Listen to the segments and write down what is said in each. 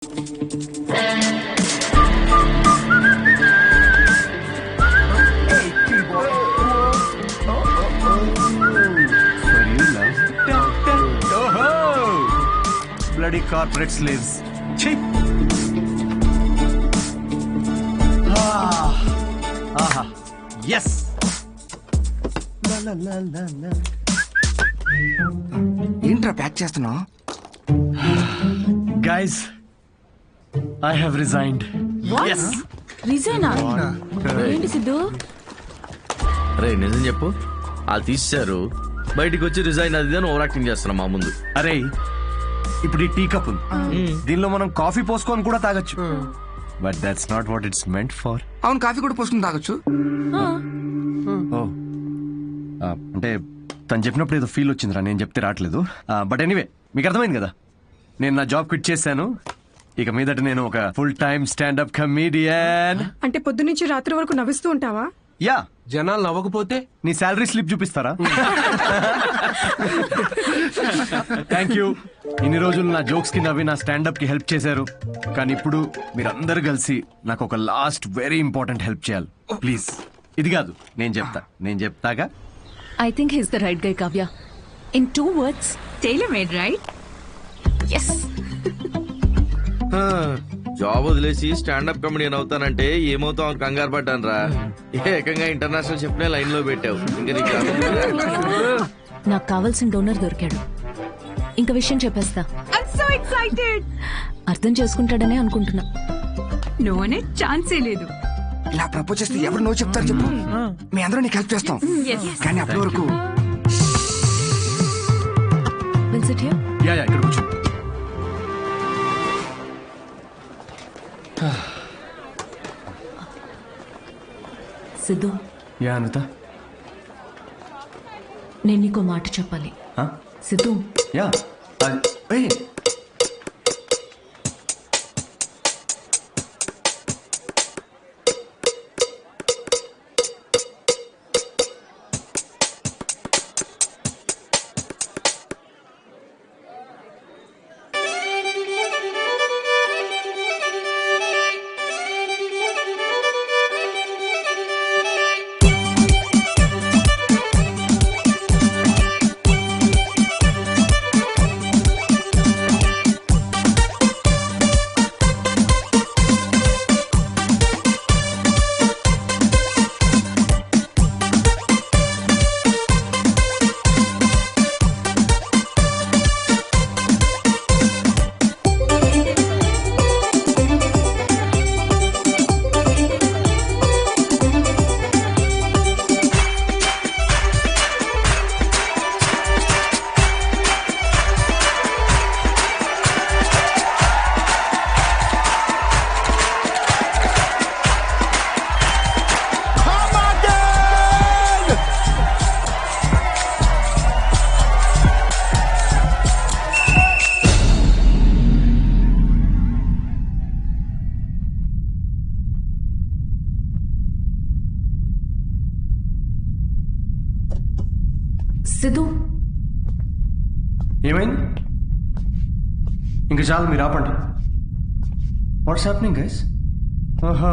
Bloody corporate slaves. Chhi. Aha. Yes. La la la la la. ఏంట్రా pack చేస్తున్నావు? Guys, I have resigned. Yes. రిజైనా? ఏంటి సిద్ధు? రే నిజం చెప్పు, వాళ్ళు తీశారు, బయటికి వచ్చి రిజైన్ అది అని ఓవర్ యాక్టింగ్ చేస్తున్నా మా ముందు. అరే ఇప్పుడు ఈ టీ కప్ ఉంది, దీనిలో మనం కాఫీ పోసుకొని కూడా తాగొచ్చు. But that's not what it's meant for. అవును, కాఫీ కూడా పోసుకుని తాగొచ్చు. అంటే తను చెప్పినప్పుడు ఏదో ఫీల్ వచ్చిందిరా, నేను చెప్తే రావట్లేదు. బట్ ఎనీవే, మీకు అర్థమైంది కదా, నేను నా జాబ్ క్విట్ చేశాను. ఇక మీదట నేను ఒక ఫుల్ టైమ్ స్టాండప్ కమీడియన్. అంటే పొద్దు నుంచి రాత్రి వరకు నవ్విస్తూ ఉంటావా? యా. జనాలు నవ్వకపోతే నీ శాలరీ స్లిప్ చూపిస్తారా? Thank you. ఇన్ని రోజులు నా జోక్స్ కి నవ్వి నా స్టాండప్ కి హెల్ప్ చేశారు. కానీ ఇప్పుడు మీరందరూ కలిసి నాకు ఒక లాస్ట్ వెరీ ఇంపార్టెంట్ హెల్ప్ చేయాలి ప్లీజ్. ఇది కాదు, నేను చెప్తాగా. I think he's the right guy, Kavya. In 2 words, tailor-made, right? Yes. Job వదిలేసి స్టాండప్ కమెడియన్ అవుతానంటే ఏమవుతావు అని కంగారు పడ్డాను రా. ఏకంగా ఇంటర్నేషనల్ చెప్పిన లైన్ లో పెట్టావు. ఇంకా నాకు కావాల్సిన డోనర్ దొరికాడు. ఇంకా విషయం చెప్పేస్తా. I'm so excited. అర్థం చేసుకుంటాడనే అనుకుంటున్నా. నో అనే ఛాన్సే లేదు. ఇలా ప్రపోజ్ చేస్తే ఎవరు నో చెప్తారు చెప్పు? మీ అందరూ నీకు హెల్ప్ చేస్తాం. కానీ అప్పటి వరకు Will sit here? యా ఇక్కడ కూర్చో. సిద్ధు, యా అనిత. నేను నీకో మాట చెప్పాలి. సిద్ధు, యా. సిద్ధు, ఏమైంది? ఇంకా చాలు, మీరు ఆపండి. What's happening guys? ఓహో,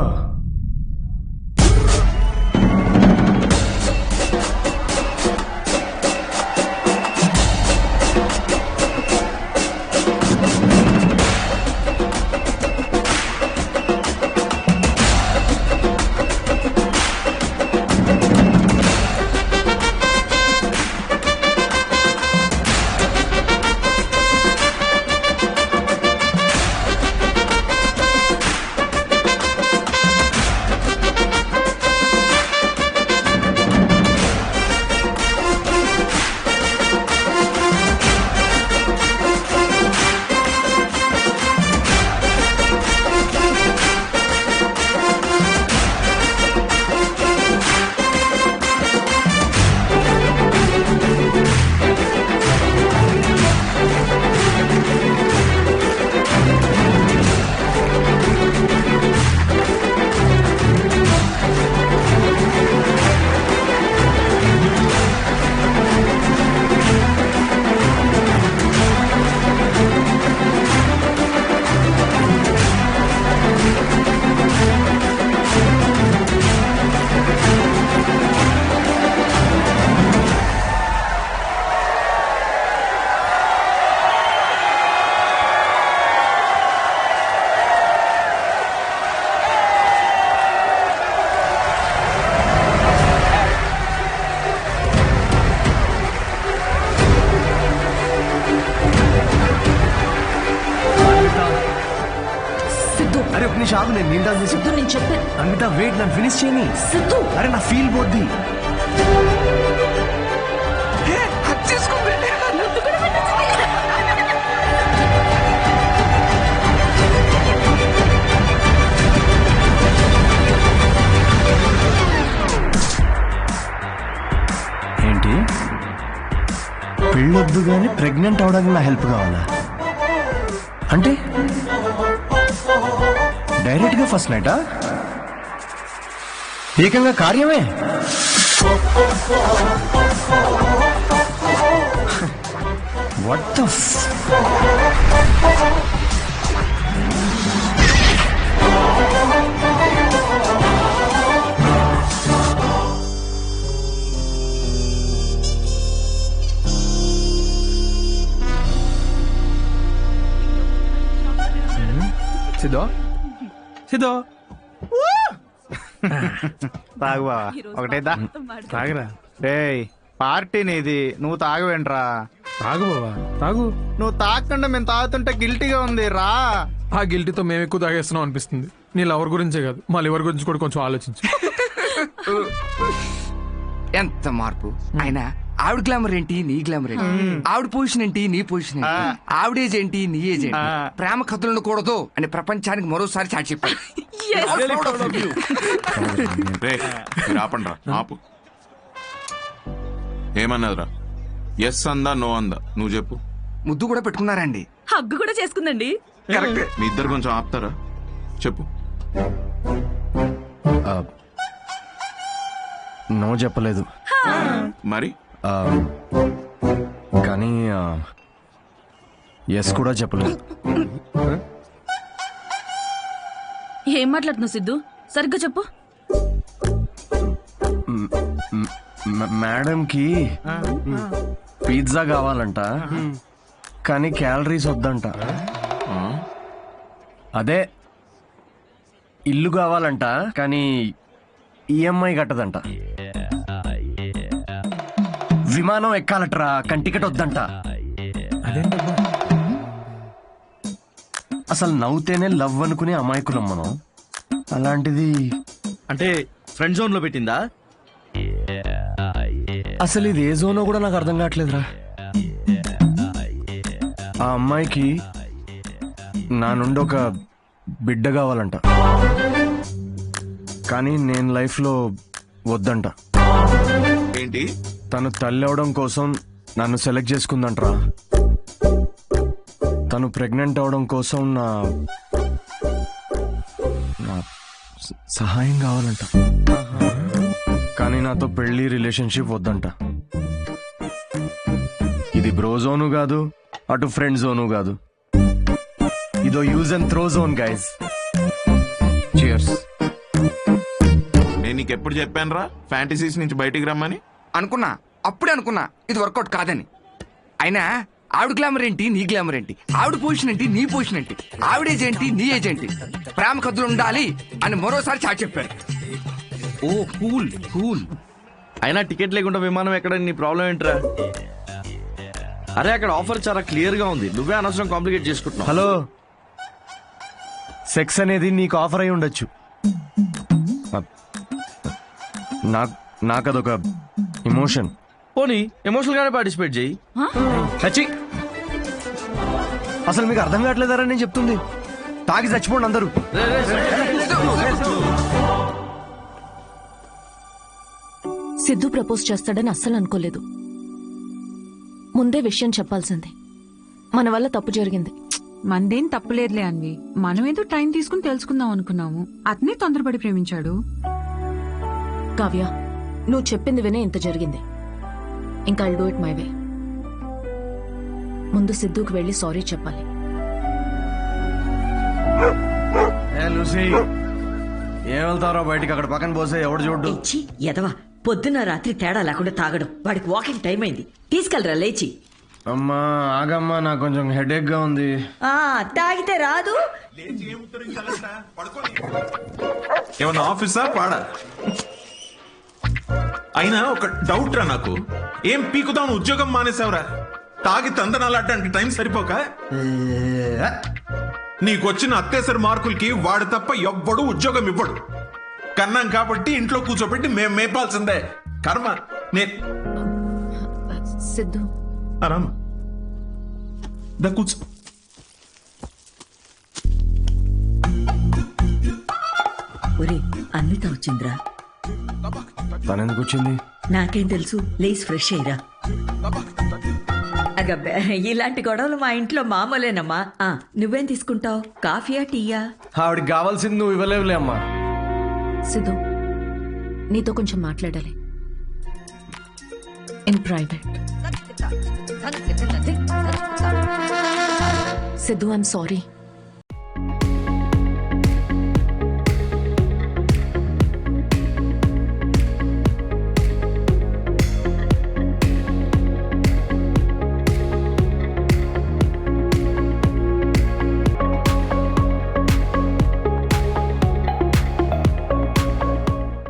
ఒక నిమిషం ఆగు, నేను నీళ్ళు తాగేసి సిద్ధు నేను చెప్పే అన్విత వెయిట్, నన్ను ఫినిష్ చేయని. సిద్ధు అరే నా ఫీల్ పోద్ది. ఏంటి పెళ్ళొద్దు కానీ ప్రెగ్నెంట్ అవడానికి నా హెల్ప్ కావాలా? అంటే డైరెక్ట్ గా ఫస్ట్ నైటా? ఏకంగా కార్యమే. వాట్ ద సిద్ధో సిద్ధో తాగు బావా, ఒకటేదా తాగరా. రేయ్ పార్టీ నీది, నువ్వు తాగవేంట్రా? తాగు బావా తాగు. నువ్వు తాగకుండా మేము తాగుతుంటే గిల్టీగా ఉంది రా. ఆ గిల్టీతో మేము ఎక్కువ తాగేస్తున్నాం అనిపిస్తుంది. నీ లవర్ గురించే కాదు, మా లివర్ గురించి కూడా కొంచెం ఆలోచించు. ఎంత మార్పు అయినా. ఆవిడ గ్లామర్ ఏంటి, నీ గ్లామర్ ఏంటి? ఆవిడ పొజిషన్ ఏంటి, నీ పొజిషన్ ఏంటి? ఆవిడ ఏజ్ ఏంటి, నీ ఏజ్ ఏంటి? ప్రేమ కథలు ఉండకూడదు అని ప్రపంచానికి మరోసారి చాటి చెప్పాడు. ఆపండ్రా, ఆపు. ఏమన్నదిరా? ఎస్ అందా నో అందా నువ్వు చెప్పు. ముద్దు కూడా పెట్టుకున్నారండి. హగ్గు కూడా చేసుకుందండి. కరెక్ట్. మీ ఇద్దరు కొంచెం ఆపుతారా? చెప్పు. నో చెప్పలేదు మరి కానీ ఎస్ కూడా చెప్పలేదు. ఏం మాట్లాడుతున్నావు సిద్ధు? సరిగ్గా చెప్పు. మేడంకి పిజ్జా కావాలంట, కానీ క్యాలరీస్ వద్దంట. అదే ఇల్లు కావాలంట, కానీ ఈఎంఐ కట్టదంట. విమానం ఎక్కాలట్రా, కానీ టికెట్ వద్దంట. అసలు నవ్వుతేనే లవ్ అనుకునే అమాయకులం మనం. అలాంటిది అంటే ఫ్రెండ్ జోన్ లో పెట్టిందా? అసలు ఇది ఏ జోనో కూడా నాకు అర్థం కావట్లేదురా. ఆ అమ్మాయికి నా నుండి ఒక బిడ్డ కావాలంట, కానీ నేను లైఫ్లో వద్దంట. ఏంటి? తను తల్లి అవడం కోసం నన్ను సెలెక్ట్ చేసుకుందంట్రా. తను ప్రెగ్నెంట్ అవడం కోసం నా సహాయం కావాలంట, కానీ నాతో పెళ్లి రిలేషన్షిప్ వద్దంట. ఇది బ్రో జోను కాదు, అటు ఫ్రెండ్ జోను కాదు. ఇదో use and throw zone guys. Cheers. నేను నీకు ఎప్పుడు చెప్పాను రా ఫ్యాంటసీస్ నుంచి బయటికి రమ్మని? అనుకున్నా, అప్పుడే అనుకున్నా ఇది వర్కౌట్ కాదని. అయినా ఆవిడ గ్లామర్ ఏంటి, నీ గ్లామర్ ఏంటి? ఆవిడ పొజిషన్ ఏంటి, నీ పొజిషన్ ఏంటి? ఆవిడ ఏజ్ ఏంటి, నీ ఏజ్ ఏంటి? ప్రేమ కథలు ఉండాలి అని మరోసారి చాటి చెప్పాడు. ఓ కూల్ కూల్. అయినా టికెట్ లేకుండా విమానం ఎక్కడ? నీ ప్రాబ్లం ఏంట్రా? అరే అక్కడ ఆఫర్ చాలా క్లియర్ గా ఉంది, నువ్వే అనవసరం కాంప్లికేట్ చేసుకుంటున్నావు. హలో, సెక్స్ అనేది నీకు ఆఫర్ అయి ఉండొచ్చు, నాకు అదొక ఇమోషన్. పోనీ ఎమోషనల్ గానే పార్టిసిపేట్ చేయి. చచ్చి, అసలు మీకు అర్థం కావట్లేదారా నేను చెప్తుంది? తాగి చచ్చిపోండి అందరూ. సిద్ధు ప్రపోజ్ చేస్తాడని అస్సలు అనుకోలేదు. ముందే విషయం చెప్పాల్సింది. మన వల్ల తప్పు జరిగింది. మందేం తప్పులేదులే అన్వి. మనమేదో టైం తీసుకుని తెలుసుకుందాం అనుకున్నాము. అతనే తొందరపడి ప్రేమించాడు. కావ్య, నువ్వు చెప్పింది వినే ఇంత జరిగింది. ఇంకా I'll do it my way. ముందు సిద్ధుకి వెళ్ళి సారీ చెప్పాలి. ఏం వెళ్తారో బయటికి, అక్కడ పక్కన పోసే ఎవడు చూడ్డు. ఇచ్చి ఎదవా, పొద్దున్న రాత్రి తేడా లేకుండా తాగడం. వాడికి వాకింగ్ టైం అయింది, తీసుకెళ్ళరా లేచి. అమ్మా ఆగమ్మా, నాకు కొంచెం హెడేక్ గా ఉంది. ఆ తాగితే రాదు. ఏమన్నా ఆఫీసా పాడా? అయినా ఒక డౌట్ రా నాకు, ఏం పీకుదాం ఉద్యోగం మానేసావురా? తాగి తందనాలాడడానికి టైం సరిపోక నీకొచ్చిన అత్యవసర మార్కులకి వాడు తప్ప ఎవ్వడు ఉద్యోగం ఇవ్వడు. కన్నాం కాబట్టి ఇంట్లో కూర్చోబెట్టి మేం మేపాల్సిందే. కర్మ. సిద్ధు ఆరామా దా కూర్చో. ఒరే అన్విత వచ్చిందిరా. తను ఎందుకు వచ్చింది? నాకేం తెలుసు, లేచి ఫ్రెష్ అయ్యిరా. అగబ్బే, ఇలాంటి గొడవలు మా ఇంట్లో మామూలేనమ్మా. నువ్వేం తీసుకుంటావు, కాఫీయా టీయా? ఆవిడకి కావాల్సింది నువ్వు ఇవ్వలేవులే అమ్మా. సిద్ధు నీతో కొంచెం మాట్లాడాలి in private. Siddhu I'm sorry.